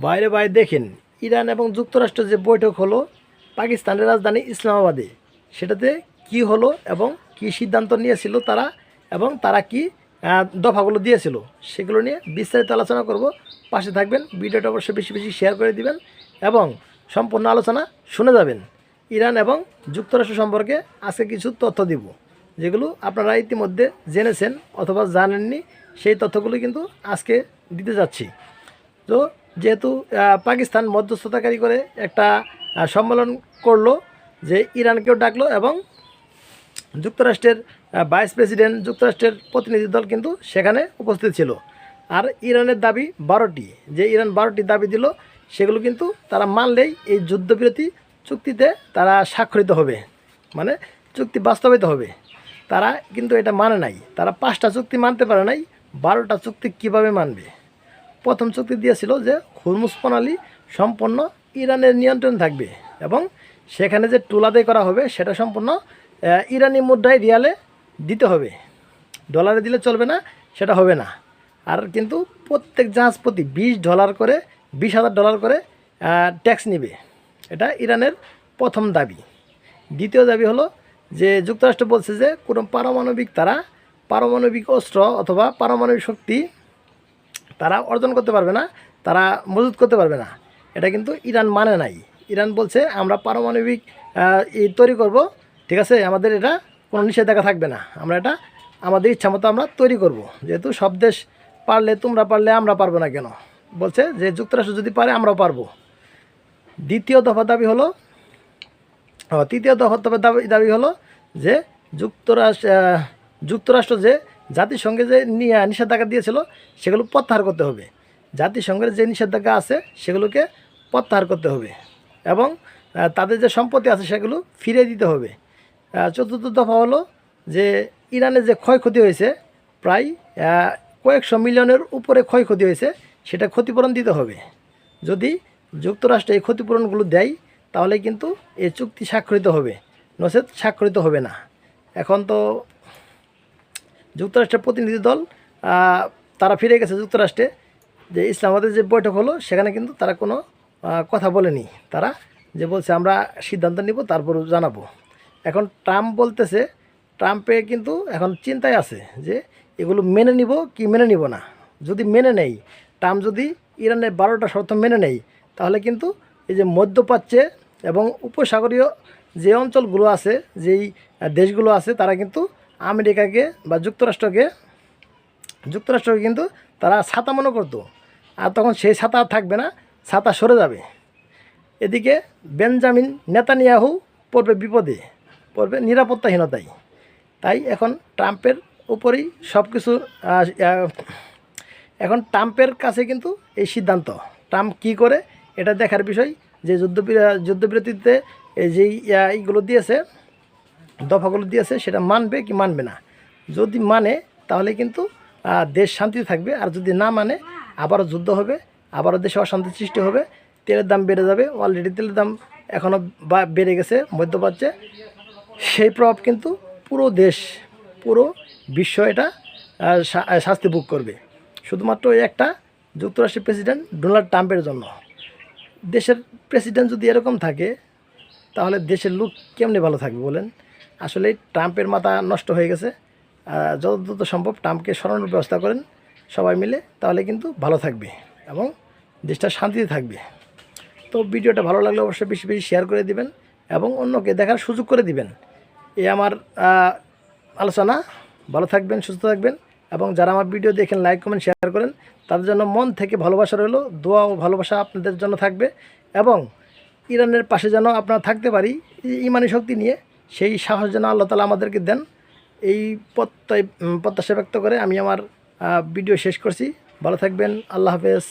বাইরে বাইরে দেখেন, ইরান এবং যুক্তরাষ্ট্র যে বৈঠক হলো পাকিস্তানের রাজধানী ইসলামাবাদে, সেটাতে কি হলো এবং কি সিদ্ধান্ত নিয়েছিল তারা, এবং তারা কি দফাগুলো দিয়েছিল, সেগুলো নিয়ে বিস্তারিত আলোচনা করব। পাশে থাকবেন, ভিডিওটা অবশ্যই বেশি বেশি শেয়ার করে দিবেন এবং সম্পূর্ণ আলোচনা শুনে যাবেন। ইরান এবং যুক্তরাষ্ট্র সম্পর্কে আজকে কিছু তথ্য দিব, যেগুলো আপনারা ইতিমধ্যে জেনেছেন অথবা জানেননি, সেই তথ্যগুলো কিন্তু আজকে দিতে যাচ্ছি। তো যেহেতু পাকিস্তান মধ্যস্থতাকারী করে একটা সম্মেলন করলো, যে ইরানকেও ডাকলো এবং যুক্তরাষ্ট্রের ভাইস প্রেসিডেন্ট, যুক্তরাষ্ট্রের প্রতিনিধি দল কিন্তু সেখানে উপস্থিত ছিল। আর ইরানের দাবি 12টি, যে ইরান 12টি দাবি দিল, সেগুলো কিন্তু তারা মানলেই এই যুদ্ধবিরতি চুক্তিতে তারা স্বাক্ষরিত হবে, মানে চুক্তি বাস্তবায়িত হবে। তারা কিন্তু এটা মানে নাই, তারা 5টা চুক্তি মানতে পারে নাই, 12টা চুক্তি কিভাবে মানবে? প্রথম চুক্তি দিয়েছিল যে হুরমুজ প্রণালী সম্পূর্ণ ইরানের নিয়ন্ত্রণ থাকবে এবং সেখানে যে টুল আদায় করা হবে সেটা সম্পূর্ণ ইরানি মুদ্রায় রিয়ালে দিতে হবে, ডলারে দিলে চলবে না, সেটা হবে না। আর কিন্তু প্রত্যেক জাহাজ প্রতি $20 করে, $20,000 করে ট্যাক্স নিবে। এটা ইরানের প্রথম দাবি। দ্বিতীয় দাবি হলো যে যুক্তরাষ্ট্র বলছে যে কোনো পারমাণবিক অস্ত্র অথবা পারমাণবিক শক্তি তারা অর্জন করতে পারবে না, তারা মজুত করতে পারবে না। এটা কিন্তু ইরান মানে নাই। ইরান বলছে আমরা পারমাণবিক তৈরি করব, ঠিক আছে, আমাদের এটা কোনো নিষেধাজ্ঞা থাকবে না, আমরা এটা আমাদের ইচ্ছা মতো আমরা তৈরি করব। যেহেতু সব দেশ পারলে, তোমরা পারলে আমরা পারবো না কেন? বলছে যে যুক্তরাষ্ট্র যদি পারে আমরাও পারবো। তৃতীয় দফা দাবি হলো যে যুক্তরাষ্ট্র যে জাতিসংঘে যে নিষেধাজ্ঞা দিয়েছিল সেগুলো প্রত্যাহার করতে হবে। জাতিসংঘের যে নিষেধাজ্ঞা আছে সেগুলোকে প্রত্যাহার করতে হবে এবং তাদের যে সম্পত্তি আছে সেগুলো ফিরিয়ে দিতে হবে। চতুর্থ দফা হলো যে ইরানের যে ক্ষয়ক্ষতি হয়েছে, প্রায় কয়েকশো মিলিয়নের উপরে ক্ষয়ক্ষতি হয়েছে, সেটা ক্ষতিপূরণ দিতে হবে। যদি যুক্তরাষ্ট্র এই ক্ষতিপূরণগুলো দেয় তাহলে কিন্তু এই চুক্তি স্বাক্ষরিত হবে, নচেত স্বাক্ষরিত হবে না। এখন তো যুক্তরাষ্ট্রের প্রতিনিধি দল তারা ফিরে গেছে যুক্তরাষ্ট্রে। যে ইসলামাবাদের যে বৈঠক হলো সেখানে কিন্তু তারা কোনো কথা বলেনি, তারা যে বলছে আমরা সিদ্ধান্ত নিব তারপর জানাবো। এখন ট্রাম্প বলতেছে, ট্রাম্পে কিন্তু এখন চিন্তায় আছে যে এগুলো মেনে নিব কি মেনে নিব না। যদি মেনে নেই, ট্রাম্প যদি ইরানের 12টা শর্ত মেনে নেই, তাহলে কিন্তু এই যে মধ্যপ্রাচ্যে এবং উপসাগরীয় যে অঞ্চলগুলো আছে, যেই দেশগুলো আছে, তারা কিন্তু আমেরিকাকে বা যুক্তরাষ্ট্রকে কিন্তু তারা ছাতা মনে করতো। আর তখন সেই ছাতা থাকবে না, ছাতা সরে যাবে। এদিকে বেঞ্জামিন নেতানিয়াহু বিপদে পড়বে, নিরাপত্তাহীনতায়। তাই এখন ট্রাম্পের উপরেই সব কিছু, এখন ট্রাম্পের কাছে কিন্তু এই সিদ্ধান্ত, ট্রাম্প কী করে এটা দেখার বিষয়। যে যুদ্ধবিরতিতে যেই এইগুলো দিয়েছে, দফাগুলো দিয়েছে, সেটা মানবে কি মানবে না। যদি মানে তাহলে কিন্তু দেশ শান্তিতে থাকবে, আর যদি না মানে আবারও যুদ্ধ হবে, আবারও দেশে অশান্তির সৃষ্টি হবে, তেলের দাম বেড়ে যাবে। অলরেডি তেলের দাম এখনও বেড়ে গেছে মধ্যপ্রাচ্যে। সেই প্রভাব কিন্তু পুরো দেশ, পুরো বিশ্ব এটা শাস্তি ভোগ করবে, শুধুমাত্র একটা যুক্তরাষ্ট্রের প্রেসিডেন্ট ডোনাল্ড ট্রাম্পের জন্য। দেশের প্রেসিডেন্ট যদি এরকম থাকে তাহলে দেশের লোক কেমনে ভালো থাকবে বলেন? আসলে ট্রাম্পের মাথা নষ্ট হয়ে গেছে। যত দ্রুত সম্ভব ট্রাম্পকে সরানোর ব্যবস্থা করেন সবাই মিলে, তাহলে কিন্তু ভালো থাকবে এবং দেশটা শান্তিতে থাকবে। তো ভিডিওটা ভালো লাগলে অবশ্যই বেশি বেশি শেয়ার করে দিবেন এবং অন্যকে দেখার সুযোগ করে দিবেন। এই আমার আলোচনা। ভালো থাকবেন, সুস্থ থাকবেন এবং যারা আমার ভিডিও দেখেন, লাইক কমেন্ট শেয়ার করেন, তাদের জন্য মন থেকে ভালোবাসা রইল। দোয়া ও ভালোবাসা আপনাদের জন্য থাকবে এবং ইরানের পাশে যেন আপনারা থাকতে পারি ইমানি শক্তি নিয়ে, সেই সাহস যেন আল্লাহ তাআলা আমাদেরকে দেন, এই প্রত্যাশা ব্যক্ত করে আমি আমার ভিডিও শেষ করছি। ভালো থাকবেন, আল্লাহ হাফেজ।